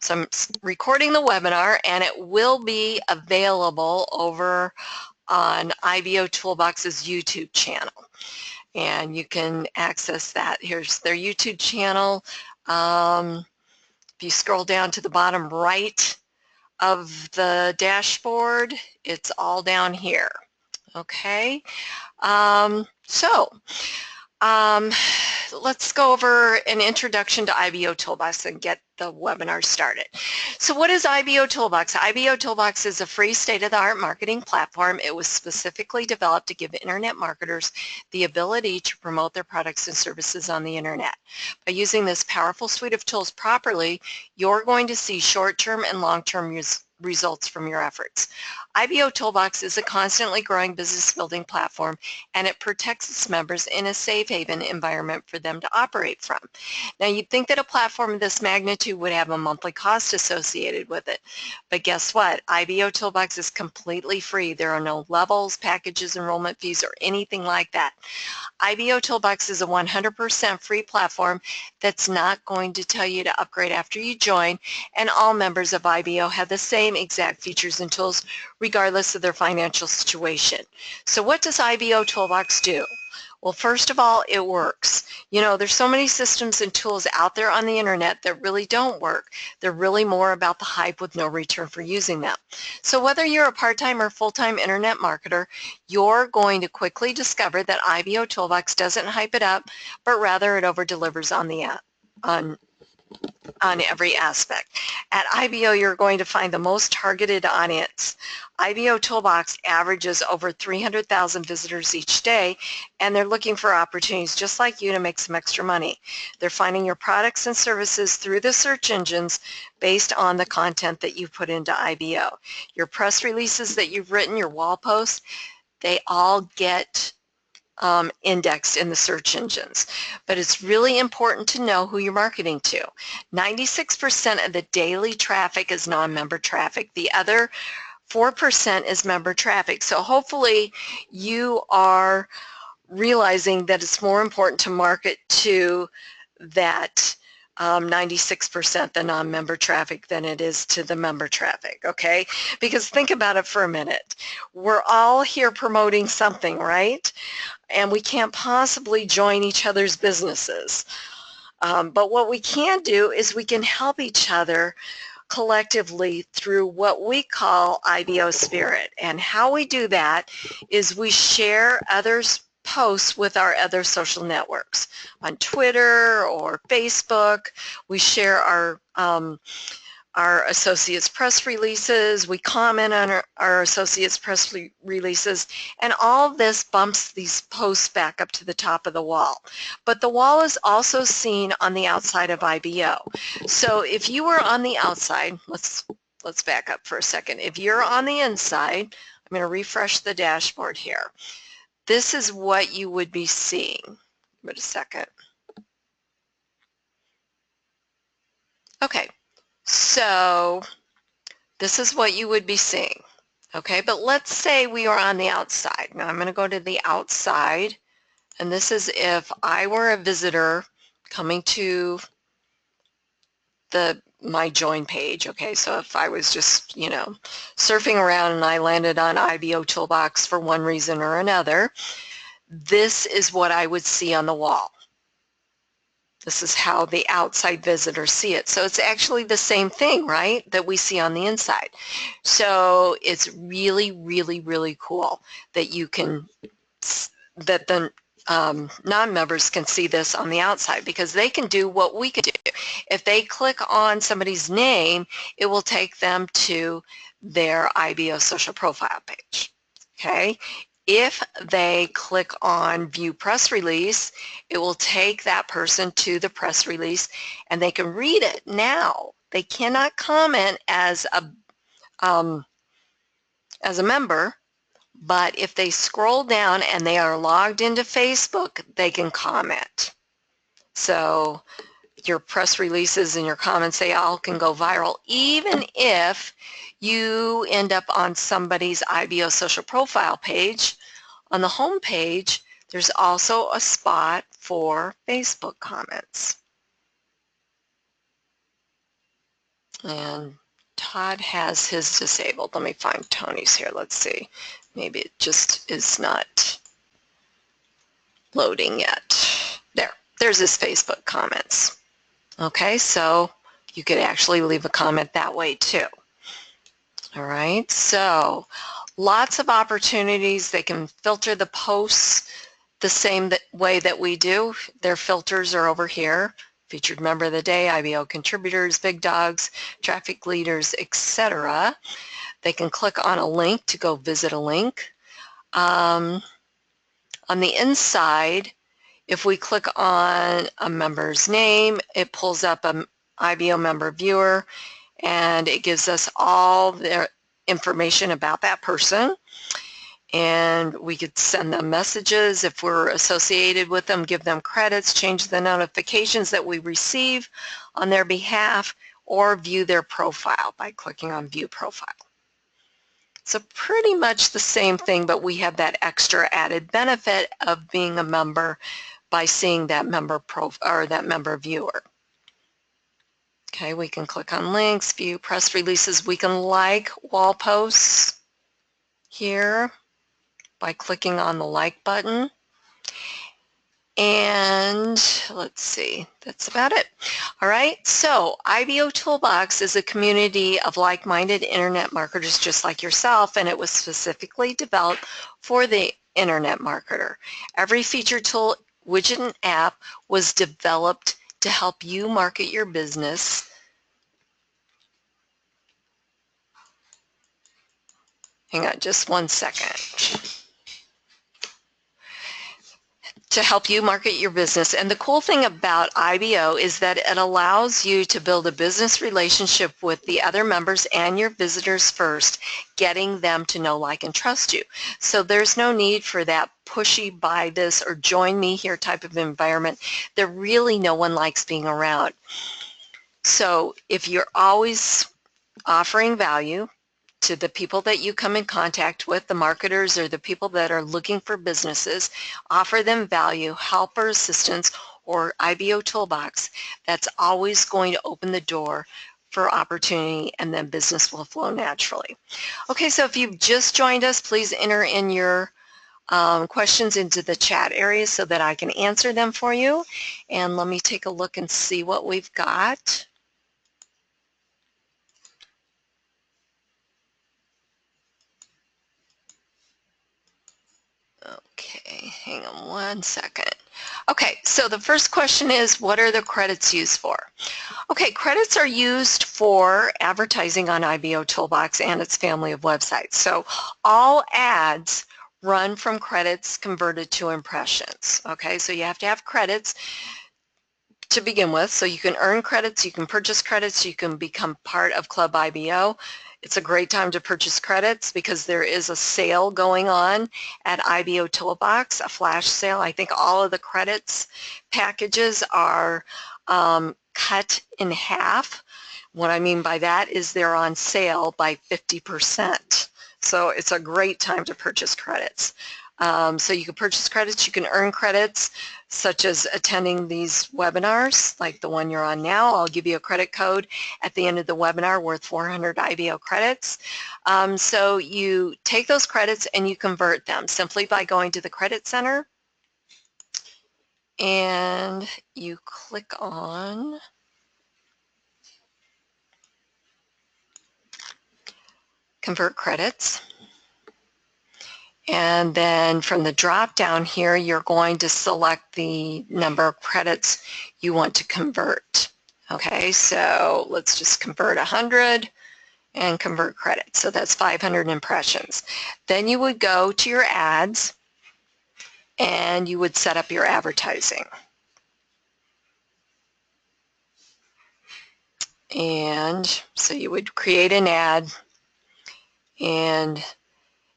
So I'm recording the webinar, and it will be available over on IBOtoolbox's YouTube channel. And you can access that. Here's their YouTube channel. If you scroll down to the bottom right of the dashboard, it's all down here. Okay, let's go over an introduction to IBOtoolbox and get the webinar started. So what is IBOtoolbox? IBOtoolbox is a free state-of-the-art marketing platform. It was specifically developed to give internet marketers the ability to promote their products and services on the internet. By using this powerful suite of tools properly, you're going to see short-term and long-term results from your efforts. IBOtoolbox is a constantly growing business building platform, and it protects its members in a safe haven environment for them to operate from. Now, you'd think that a platform of this magnitude would have a monthly cost associated with it, but guess what? IBOtoolbox is completely free. There are no levels, packages, enrollment fees, or anything like that. IBOtoolbox is a 100% free platform that's not going to tell you to upgrade after you join, and all members of IBO have the same exact features and tools regardless of their financial situation. So what does IBOtoolbox do? Well, first of all, it works. You know, there's so many systems and tools out there on the internet that really don't work. They're really more about the hype with no return for using them. So whether you're a part-time or full-time internet marketer, you're going to quickly discover that IBOtoolbox doesn't hype it up, but rather it over-delivers on every aspect. At IBO, you're going to find the most targeted audience. IBOtoolbox averages over 300,000 visitors each day, and they're looking for opportunities just like you to make some extra money. They're finding your products and services through the search engines based on the content that you put into IBO. Your press releases that you've written, your wall posts, they all get indexed in the search engines. But it's really important to know who you're marketing to. 96% of the daily traffic is non-member traffic. The other 4% is member traffic. So hopefully you are realizing that it's more important to market to that 96% the non-member traffic than it is to the member traffic, okay? Because think about it for a minute. We're all here promoting something, right? And we can't possibly join each other's businesses. But what we can do is we can help each other collectively through what we call IBO Spirit. And how we do that is we share others' posts with our other social networks. On Twitter or Facebook, we share our associates' press releases, we comment on our associates' press releases, and all of this bumps these posts back up to the top of the wall. But the wall is also seen on the outside of IBO. So if you were on the outside, let's back up for a second. If you're on the inside, I'm going to refresh the dashboard here. This is what you would be seeing. Wait a second. Okay. So this is what you would be seeing, okay? But let's say we are on the outside. Now I'm going to go to the outside, and this is if I were a visitor coming to my join page, okay? So if I was just, you know, surfing around and I landed on IBOtoolbox for one reason or another, this is what I would see on the wall. This is how the outside visitors see it. So it's actually the same thing, right, that we see on the inside. So it's really, really, really cool that you can, that the non-members can see this on the outside, because they can do what we could do. If they click on somebody's name, it will take them to their IBO social profile page, okay? If they click on View Press Release, it will take that person to the press release, and they can read it now. They cannot comment as a member, but if they scroll down and they are logged into Facebook, they can comment. So your press releases and your comments, they all can go viral, even if you end up on somebody's IBO social profile page. On the home page, there's also a spot for Facebook comments. And Todd has his disabled. Let me find Tony's here. Let's see. Maybe it just is not loading yet. There's his Facebook comments. Okay, so you could actually leave a comment that way too. All right, so lots of opportunities. They can filter the posts the same way that we do. Their filters are over here. Featured member of the day, IBO contributors, big dogs, traffic leaders, etc. They can click on a link to go visit a link. On the inside, if we click on a member's name, it pulls up an IBO member viewer, and it gives us all their information about that person. And we could send them messages if we're associated with them, give them credits, change the notifications that we receive on their behalf, or view their profile by clicking on View Profile. So pretty much the same thing, but we have that extra added benefit of being a member by seeing that member or that member viewer. Okay, we can click on links, view press releases. We can like wall posts here by clicking on the like button. And let's see, that's about it. All right, so IBOtoolbox is a community of like-minded internet marketers just like yourself, and it was specifically developed for the internet marketer. Every feature, tool, widget, and app was developed to help you market your business. Hang on just one second. To help you market your business. And the cool thing about IBO is that it allows you to build a business relationship with the other members and your visitors first, getting them to know, like, and trust you. So there's no need for that pushy buy this or join me here type of environment that really no one likes being around. So if you're always offering value to the people that you come in contact with, the marketers or the people that are looking for businesses, offer them value, help or assistance, or IBOtoolbox, that's always going to open the door for opportunity, and then business will flow naturally. Okay, so if you've just joined us, please enter in your questions into the chat area so that I can answer them for you. And let me take a look and see what we've got. Okay, hang on one second. Okay, so the first question is, what are the credits used for? Okay, credits are used for advertising on IBOtoolbox and its family of websites. So all ads run from credits converted to impressions. Okay, so you have to have credits to begin with. So you can earn credits, you can purchase credits, you can become part of Club IBO. It's a great time to purchase credits because there is a sale going on at IBOtoolbox, a flash sale. I think all of the credits packages are cut in half. What I mean by that is they're on sale by 50%. So it's a great time to purchase credits. So you can purchase credits, you can earn credits, such as attending these webinars, like the one you're on now. I'll give you a credit code at the end of the webinar worth 400 IBO credits. So you take those credits and you convert them simply by going to the Credit Center, and you click on Convert Credits. And then from the drop down here, you're going to select the number of credits you want to convert. Okay, so let's just convert 100 and convert credits. So that's 500 impressions. Then you would go to your ads and you would set up your advertising. And so you would create an ad, and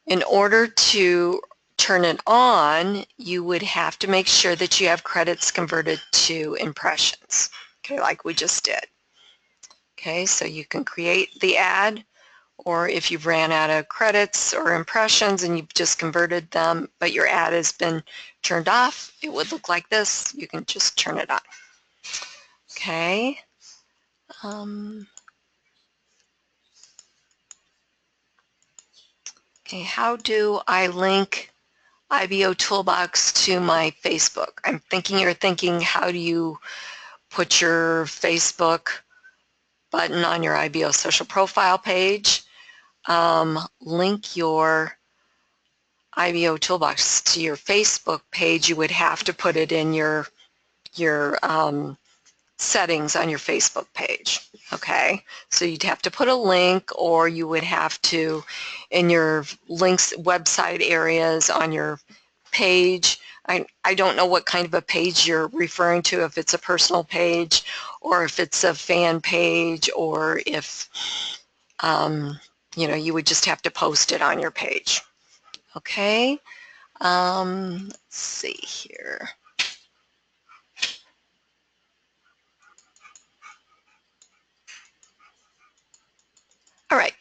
in order to turn it on, you would have to make sure that you have credits converted to impressions, okay, like we just did. Okay, so you can create the ad, or if you've ran out of credits or impressions and you've just converted them, but your ad has been turned off, it would look like this. You can just turn it on. Okay. Okay, how do I link IBOtoolbox to my Facebook? I'm thinking you're thinking, how do you put your Facebook button on your IBO social profile page? Link your IBOtoolbox to your Facebook page. You would have to put it in your settings on your Facebook page. Okay, so you'd have to put a link, or you would have to, in your links website areas on your page. I don't know what kind of a page you're referring to, if it's a personal page or if it's a fan page, or if you know, you would just have to post it on your page. Okay, let's see here. All right.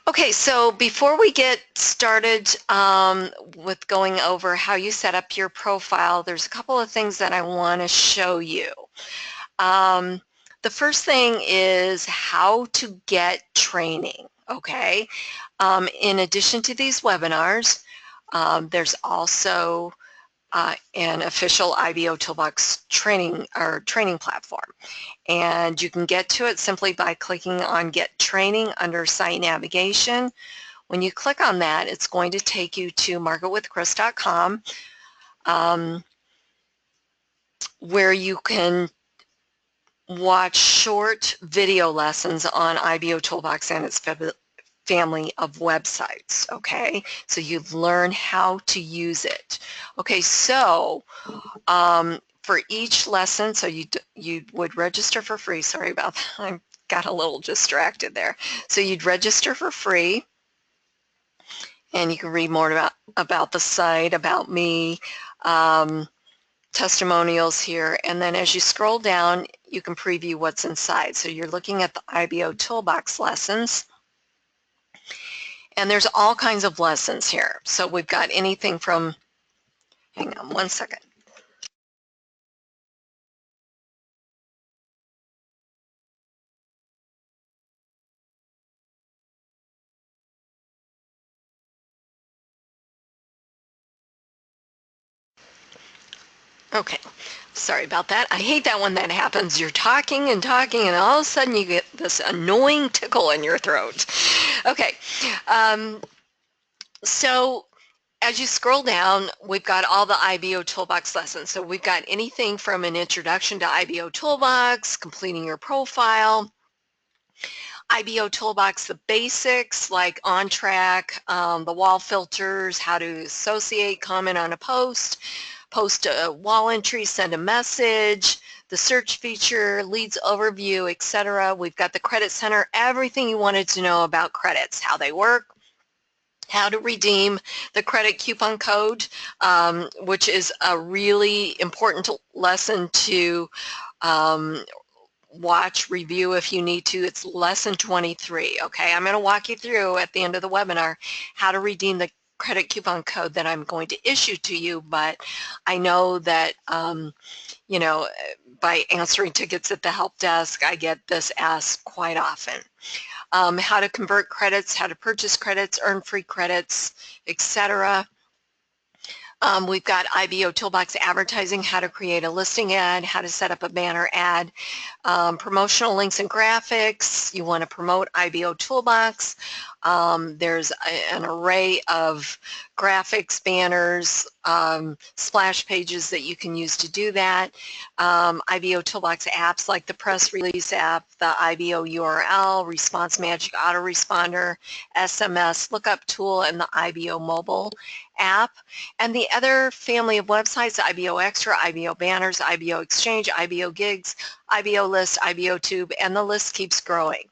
Okay, so before we get started with going over how you set up your profile, there's a couple of things that I want to show you. The first thing is how to get training, okay? In addition to these webinars, there's also an official IBOtoolbox training platform. And you can get to it simply by clicking on Get Training under Site Navigation. When you click on that, it's going to take you to marketwithchris.com, where you can watch short video lessons on IBOtoolbox and its family of websites. Okay, so you learn how to use it. Okay, so for each lesson, so you would register for free. Sorry about that. I got a little distracted there. So you'd register for free, and you can read more about the site, about me, testimonials here, and then as you scroll down, you can preview what's inside. So you're looking at the IBOtoolbox lessons, and there's all kinds of lessons here. So we've got anything from, hang on one second. Okay, sorry about that. I hate that when that happens. You're talking and talking, and all of a sudden you get this annoying tickle in your throat. Okay, so as you scroll down, we've got all the IBOtoolbox lessons. So we've got anything from an introduction to IBOtoolbox, completing your profile, IBOtoolbox, the basics like on track, the wall filters, how to associate, comment on a post a wall entry, send a message, the search feature, leads overview, etc. We've got the credit center, everything you wanted to know about credits, how they work, how to redeem the credit coupon code, which is a really important lesson to watch, review if you need to. It's lesson 23, okay? I'm going to walk you through at the end of the webinar how to redeem the credit coupon code that I'm going to issue to you, but I know that, you know, by answering tickets at the help desk, I get this asked quite often. How to convert credits, how to purchase credits, earn free credits, etc. We've got IBOtoolbox advertising, how to create a listing ad, how to set up a banner ad, promotional links and graphics. You want to promote IBOtoolbox. There's an array of graphics, banners, splash pages that you can use to do that. IBOtoolbox apps like the press release app, the IBO URL, Response Magic Autoresponder, SMS lookup tool, and the IBO mobile app, and the other family of websites, IBO Extra, IBO Banners, IBO Exchange, IBO Gigs, IBO List, IBO Tube, and the list keeps growing.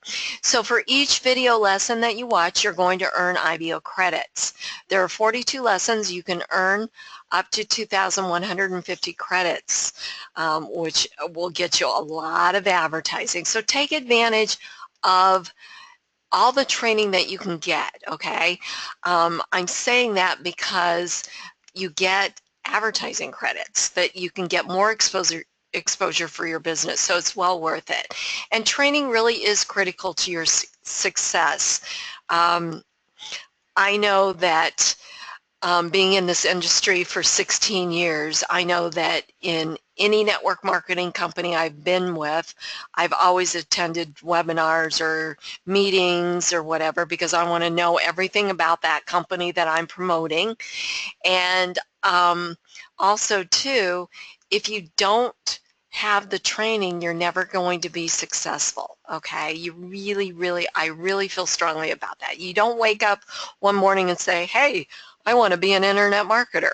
So for each video lesson that you watch, you're going to earn IBO credits. There are 42 lessons. You can earn up to 2,150 credits, which will get you a lot of advertising. So take advantage of all the training that you can get, okay? I'm saying that because you get advertising credits, that you can get more exposure for your business, so it's well worth it. And training really is critical to your success. I know that being in this industry for 16 years, I know that in any network marketing company I've been with, I've always attended webinars or meetings or whatever because I want to know everything about that company that I'm promoting. And also too, if you don't have the training, you're never going to be successful, okay? You really, I really feel strongly about that. You don't wake up one morning and say, hey, I want to be an internet marketer,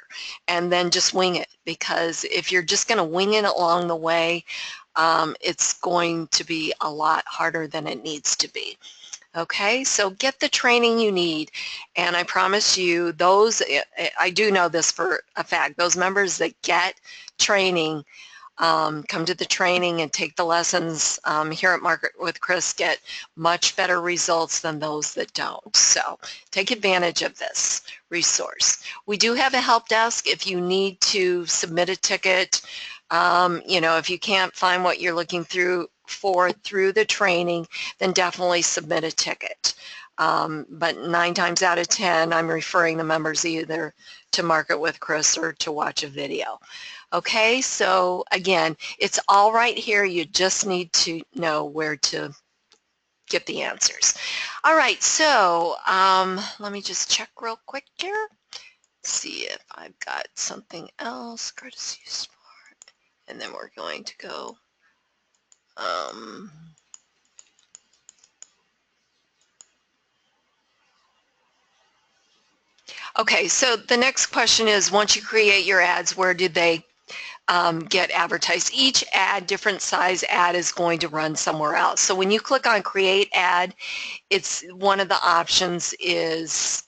and then just wing it, because if you're just going to wing it along the way, it's going to be a lot harder than it needs to be. Okay, so get the training you need, and I promise you those, I do know this for a fact, those members that get training, come to the training and take the lessons here at Market with Chris, get much better results than those that don't. So take advantage of this resource. We do have a help desk if you need to submit a ticket. You know, if you can't find what you're looking through the training, then definitely submit a ticket. But 9 times out of 10, I'm referring the members either to Market with Chris or to watch a video. Okay, so again, it's all right here. You just need to know where to get the answers. All right, so let me just check real quick here. See if I've got something else. Courtesy support, and then we're going to go. Okay, so the next question is, once you create your ads, where did they get advertised? Each ad, different size ad, is going to run somewhere else. So when you click on create ad, it's one of the options is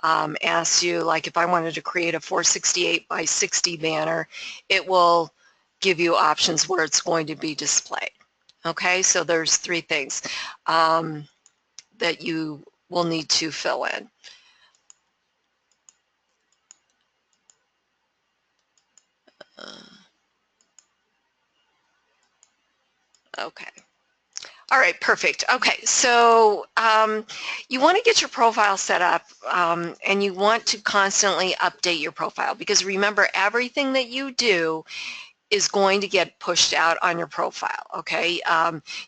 asks you, like if I wanted to create a 468 by 60 banner, it will give you options where it's going to be displayed. Okay, so there's 3 things that you will need to fill in. Okay. All right, perfect. Okay, so you want to get your profile set up and you want to constantly update your profile, because remember, everything that you do is going to get pushed out on your profile, okay?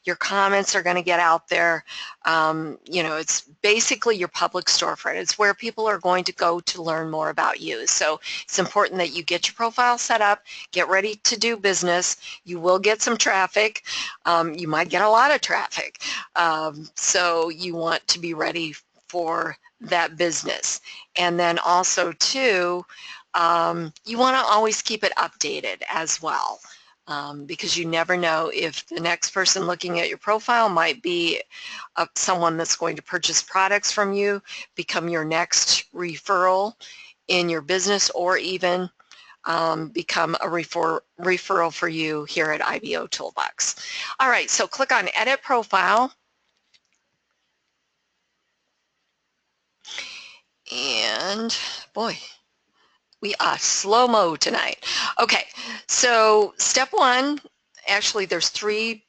Your comments are going to get out there. You know, it's basically your public storefront. It's where people are going to go to learn more about you. So it's important that you get your profile set up, get ready to do business. You will get some traffic. You might get a lot of traffic. So you want to be ready for that business. And then also too, you want to always keep it updated as well, because you never know if the next person looking at your profile might be someone that's going to purchase products from you, become your next referral in your business, or even become a referral for you here at IBOtoolbox. All right, so click on Edit Profile. And boy, we are slow-mo tonight. Okay, so step 1, actually there's 3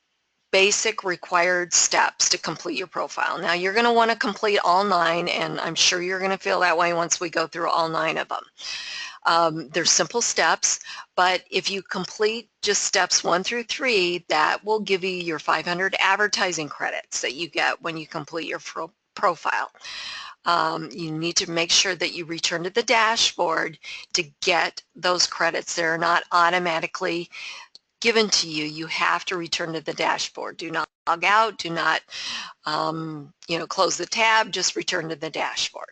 basic required steps to complete your profile. Now you're going to want to complete all 9, and I'm sure you're going to feel that way once we go through all 9 of them. They're simple steps, but if you complete just steps 1 through 3, that will give you your 500 advertising credits that you get when you complete your profile. You need to make sure that you return to the dashboard to get those credits. They're not automatically given to you. You have to return to the dashboard. Do not log out. Do not you know, close the tab. Just return to the dashboard.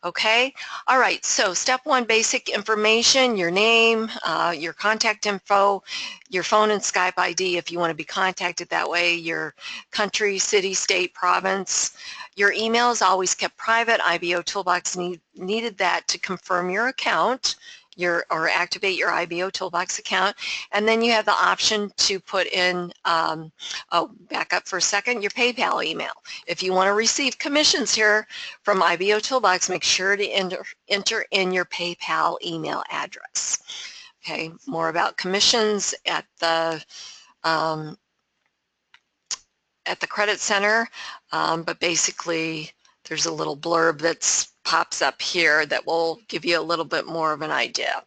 Okay? All right, so step 1, basic information, your name, your contact info, your phone and Skype ID if you want to be contacted that way, your country, city, state, province. Your email is always kept private. IBOtoolbox needed that to confirm your account, or activate your IBOtoolbox account. And then you have the option to put in, oh, back up for a second, your PayPal email. If you want to receive commissions here from IBOtoolbox, make sure to enter in your PayPal email address. Okay, more about commissions at the Credit Center, but basically there's a little blurb that pops up here that will give you a little bit more of an idea.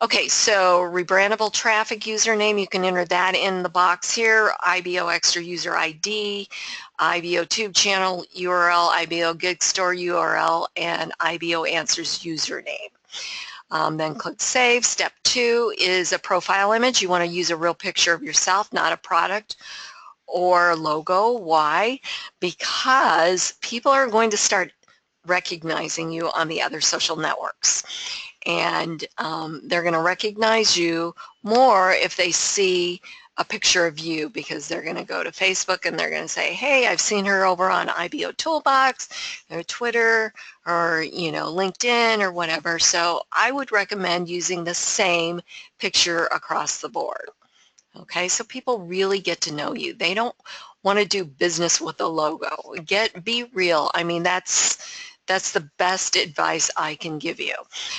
Okay, so rebrandable traffic username, you can enter that in the box here. IBO extra user ID, IBO tube channel URL, IBO gig store URL, and IBO answers username. Then click Save. Step 2 is a profile image. You want to use a real picture of yourself, not a product or logo. Why? Because people are going to start recognizing you on the other social networks. And they're going to recognize you more if they see a picture of you, because they're going to go to Facebook and they're going to say, hey, I've seen her over on IBOtoolbox or Twitter or, you know, LinkedIn or whatever. So I would recommend using the same picture across the board. Okay, so people really get to know you. They don't want to do business with a logo. Be real. I mean, that's the best advice I can give you.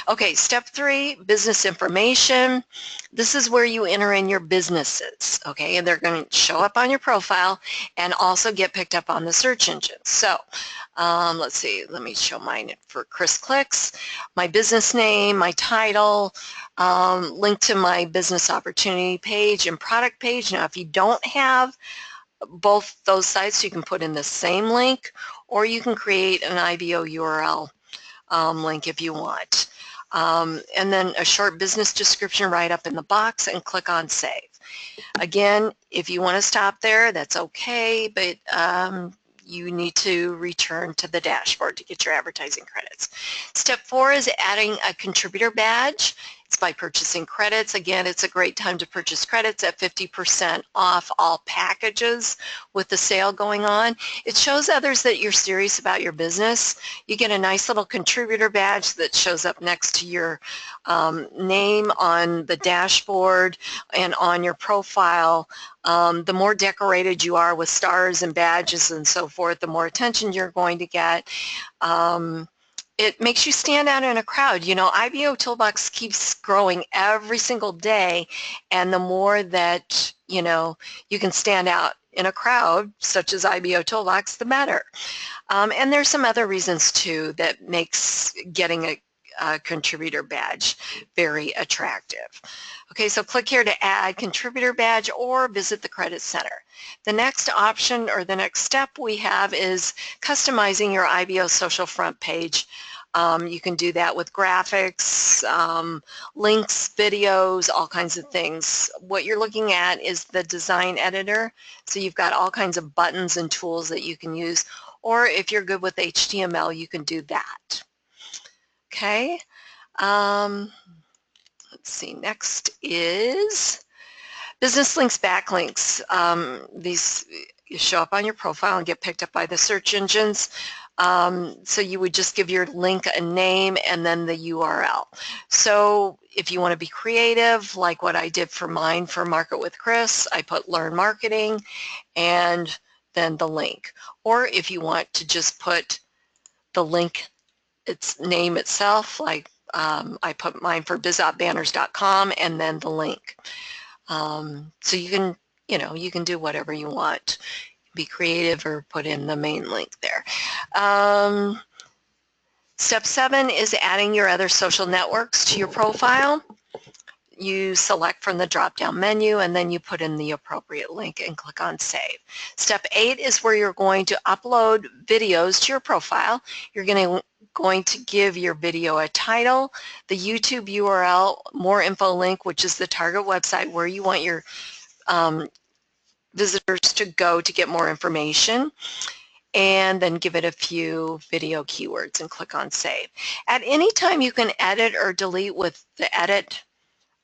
Okay, step 3, business information. This is where you enter in your businesses, okay, and they're going to show up on your profile and also get picked up on the search engine. So let's see, let me show mine for Chris Clicks. My business name, my title, link to my business opportunity page and product page. Now, if you don't have both those sites, you can put in the same link, or you can create an IBO URL link if you want. And then a short business description right up in the box, and click on Save. Again, if you want to stop there, that's okay, but you need to return to the dashboard to get your advertising credits. Step 4 is adding a contributor badge. It's by purchasing credits. Again, it's a great time to purchase credits at 50% off all packages with the sale going on. It shows others that you're serious about your business. You get a nice little contributor badge that shows up next to your name on the dashboard and on your profile. The more decorated you are with stars and badges and so forth, the more attention you're going to get. It makes you stand out in a crowd. You know, IBOtoolbox keeps growing every single day, and the more that, you know, you can stand out in a crowd, such as IBOtoolbox, the better. And there's some other reasons, too, that makes getting a contributor badge very attractive. Okay, so click here to add contributor badge or visit the Credit Center. The next option, or the next step we have, is customizing your IBO social front page. You can do that with graphics, links, videos, all kinds of things. What you're looking at is the design editor. So you've got all kinds of buttons and tools that you can use. Or if you're good with HTML, you can do that. Okay. Let's see, next is business links, backlinks. These show up on your profile and get picked up by the search engines. So you would just give your link a name and then the URL. So if you want to be creative, like what I did for mine for Market with Chris, I put Learn Marketing and then the link. Or if you want to just put the link, its name itself, like I put mine for bizopbanners.com and then the link. So you can, you know, you can do whatever you want. Be creative or put in the main link there. Step 7 is adding your other social networks to your profile. You select from the drop-down menu and then you put in the appropriate link and click on Save. Step 8 is where you're going to upload videos to your profile. You're going to give your video a title, the YouTube URL, more info link, which is the target website where you want your visitors to go to get more information, and then give it a few video keywords and click on Save. At any time you can edit or delete with the edit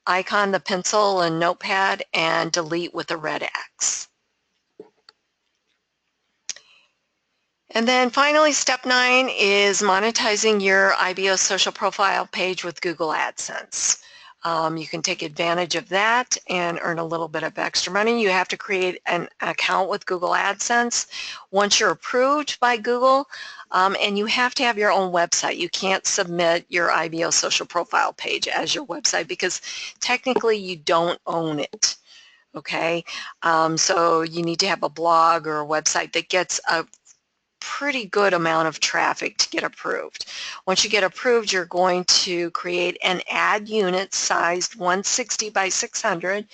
icon, the pencil and notepad, and delete with the red X. And then finally, step 9 is monetizing your IBO social profile page with Google AdSense. You can take advantage of that and earn a little bit of extra money. You have to create an account with Google AdSense once you're approved by Google, and you have to have your own website. You can't submit your IBO social profile page as your website because technically you don't own it. Okay, so you need to have a blog or a website that gets pretty good amount of traffic to get approved. Once you get approved, you're going to create an ad unit sized 160 by 600.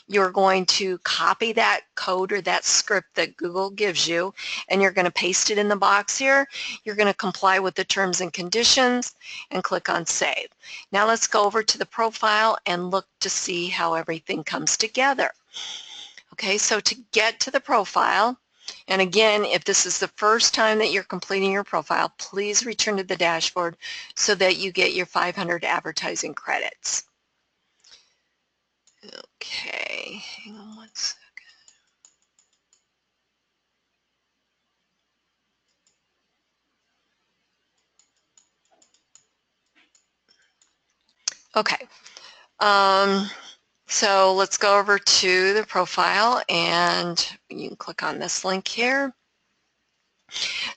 You're going to copy that code or that script that Google gives you, and you're going to paste it in the box here. You're going to comply with the terms and conditions and click on Save. Now let's go over to the profile and look to see how everything comes together. Okay, so to get to the profile, and again, if this is the first time that you're completing your profile, please return to the dashboard so that you get your 500 advertising credits. Okay, hang on one second. Okay, so let's go over to the profile, and you can click on this link here.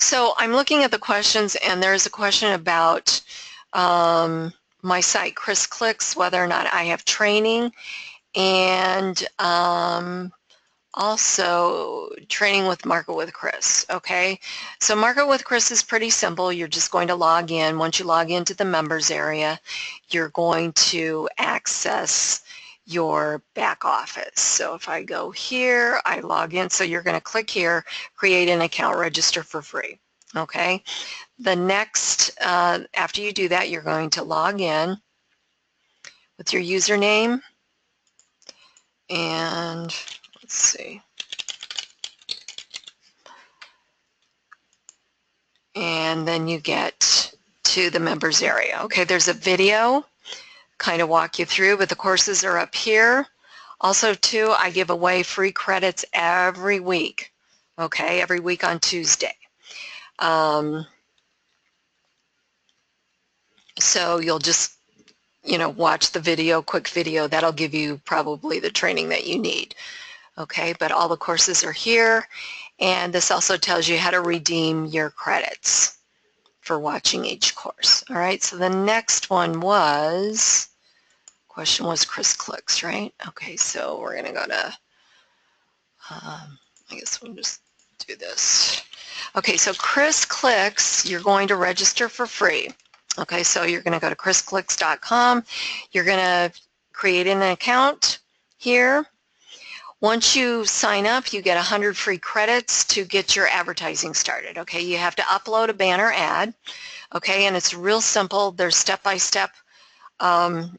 So I'm looking at the questions, and there's a question about my site, Chris Clicks, whether or not I have training, and also training with Market with Chris. Okay, so Market with Chris is pretty simple. You're just going to log in. Once you log into the members area, you're going to access your back office. So if I go here, I log in. So you're going to click here, create an account, register for free. Okay, the next, after you do that, you're going to log in with your username, and let's see. And then you get to the members area. Okay, there's a video kind of walk you through, but the courses are up here. Also, too, I give away free credits every week. Okay, every week on Tuesday. So you'll just, watch the video, quick video. That'll give you probably the training that you need. Okay, but all the courses are here, and this also tells you how to redeem your credits for watching each course. All right, so the next one was, question was Chris Clicks, right? Okay, so we're going to go to, I guess we'll just do this. Okay, so Chris Clicks, you're going to register for free. Okay, so you're going to go to chrisclicks.com. You're going to create an account here. Once you sign up, you get 100 free credits to get your advertising started. Okay, you have to upload a banner ad. Okay, and it's real simple. There's step-by-step, on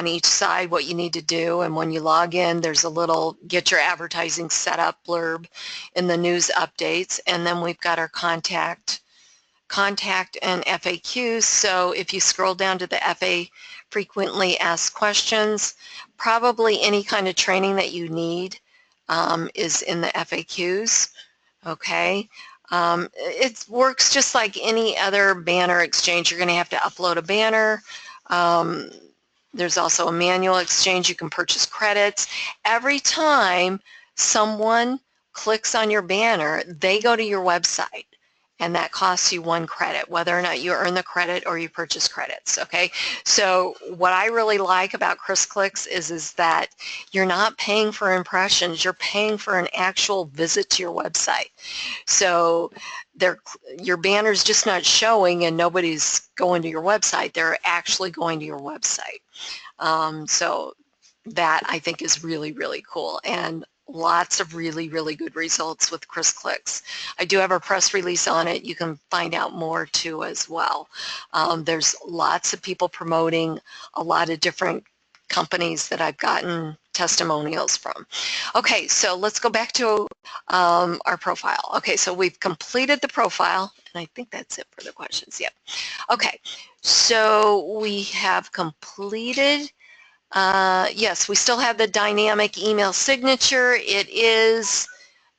each side what you need to do. And when you log in, there's a little get your advertising set up blurb in the news updates. And then we've got our contact and FAQs. So if you scroll down to the FA, frequently asked questions, probably any kind of training that you need is in the FAQs. Okay. It works just like any other banner exchange. You're going to have to upload a banner. There's also a manual exchange. You can purchase credits. Every time someone clicks on your banner, they go to your website, and that costs you 1 credit, whether or not you earn the credit or you purchase credits. Okay, so what I really like about Chris Clicks is that you're not paying for impressions, you're paying for an actual visit to your website. So your banner's just not showing and nobody's going to your website, they're actually going to your website. So that I think is really, really cool, and lots of really, really good results with Chris Clicks. I do have a press release on it. You can find out more too as well. There's lots of people promoting a lot of different companies that I've gotten testimonials from. Okay, so let's go back to our profile. Okay, so we've completed the profile, and I think that's it for the questions. Yep. Okay, so we have completed. Yes, we still have the dynamic email signature. It is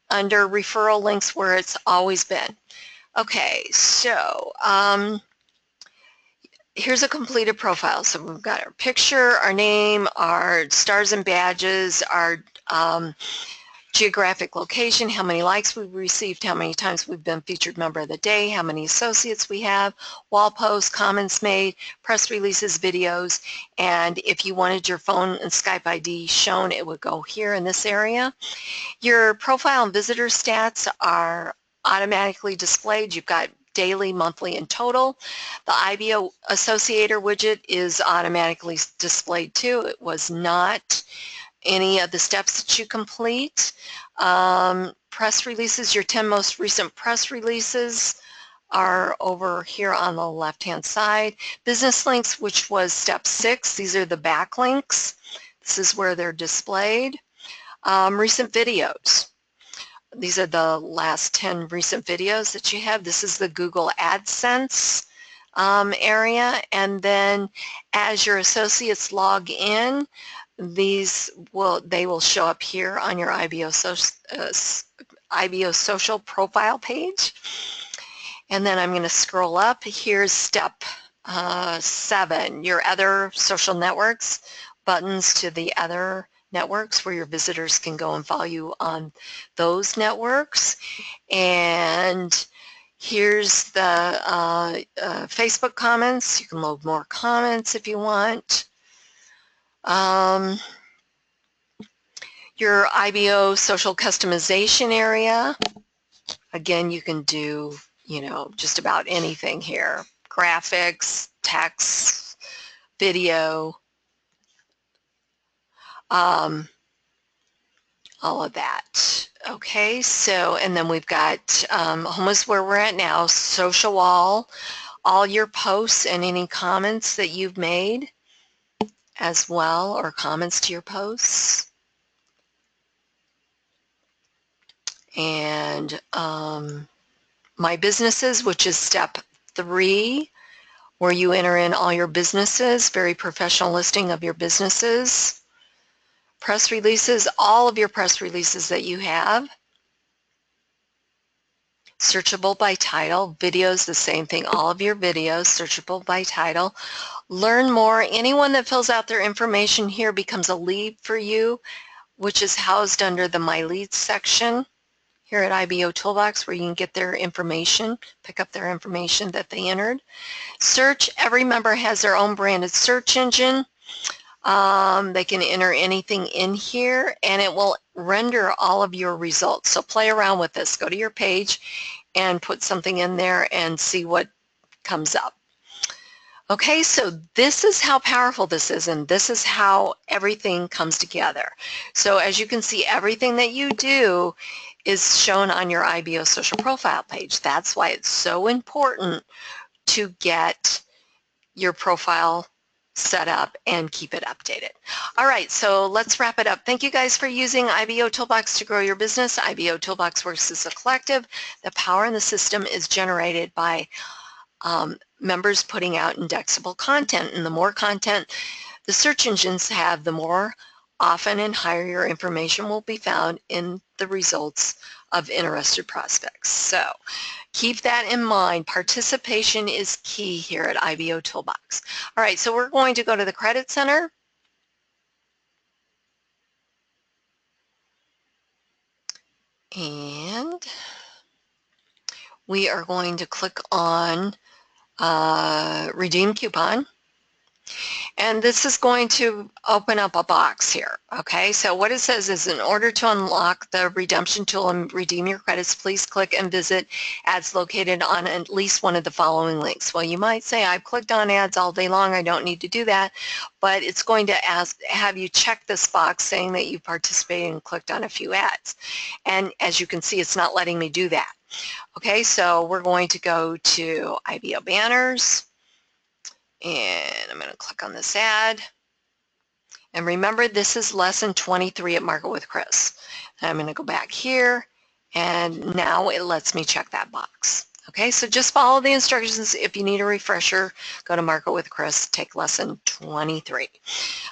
under referral links where it's always been. Okay, so here's a completed profile. So we've got our picture, our name, our stars and badges, our geographic location, how many likes we've received, how many times we've been featured member of the day, how many associates we have, wall posts, comments made, press releases, videos, and if you wanted your phone and Skype ID shown, it would go here in this area. Your profile and visitor stats are automatically displayed. You've got daily, monthly, and total. The IBO Associator widget is automatically displayed too. It was not any of the steps that you complete. Press releases, your 10 most recent press releases are over here on the left-hand side. Business links, which was step 6, these are the backlinks. This is where they're displayed. Recent videos. These are the last 10 recent videos that you have. This is the Google AdSense area, and then as your associates log in, they will show up here on your IBO social profile page. And then I'm going to scroll up. Here's step 7, your other social networks, buttons to the other networks where your visitors can go and follow you on those networks. And here's the Facebook comments. You can load more comments if you want. Your IBO social customization area. Again, you can do, you know, just about anything here. Graphics, text, video, all of that. Okay, so, and then we've got home is where we're at now, social wall, all your posts and any comments that you've made as well, or comments to your posts. And my businesses, which is step 3, where you enter in all your businesses, very professional listing of your businesses. Press releases, all of your press releases that you have. Searchable by title. Videos, the same thing, all of your videos, searchable by title. Learn more. Anyone that fills out their information here becomes a lead for you, which is housed under the My Leads section here at IBOtoolbox, where you can get their information, pick up their information that they entered. Search, every member has their own branded search engine. They can enter anything in here and it will render all of your results. So play around with this. Go to your page and put something in there and see what comes up. Okay, so this is how powerful this is, and this is how everything comes together. So as you can see, everything that you do is shown on your IBO social profile page. That's why it's so important to get your profile set up and keep it updated. All right, so let's wrap it up. Thank you guys for using IBOtoolbox to grow your business. IBOtoolbox works as a collective. The power in the system is generated by members putting out indexable content, and the more content the search engines have, the more often and higher your information will be found in the results of interested prospects. So keep that in mind. Participation is key here at IBOtoolbox. All right, so we're going to go to the Credit Center. And we are going to click on Redeem Coupon. And this is going to open up a box here, okay? So what it says is, in order to unlock the redemption tool and redeem your credits, please click and visit ads located on at least one of the following links. Well, you might say, I've clicked on ads all day long, I don't need to do that, but it's going to have you check this box saying that you participated and clicked on a few ads. And as you can see, it's not letting me do that. Okay, so we're going to go to IBO Banners. And I'm going to click on this ad. And remember, this is lesson 23 at Market with Chris. I'm going to go back here, and now it lets me check that box. Okay, so just follow the instructions. If you need a refresher, go to Market with Chris, take lesson 23.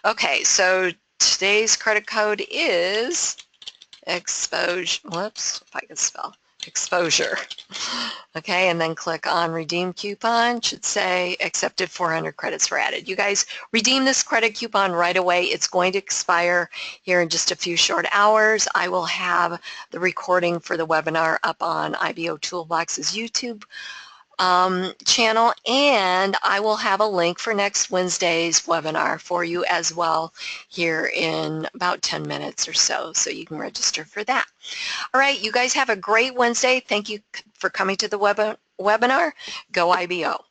Okay, so today's credit code is exposure. Whoops, if I can spell. Exposure. Okay, and then click on Redeem Coupon. Should say accepted 400 credits were added. You guys redeem this credit coupon right away. It's going to expire here in just a few short hours. I will have the recording for the webinar up on IBOtoolbox's YouTube channel, and I will have a link for next Wednesday's webinar for you as well here in about 10 minutes or so you can register for that. All right, you guys have a great Wednesday. Thank you for coming to the webinar. Go IBO.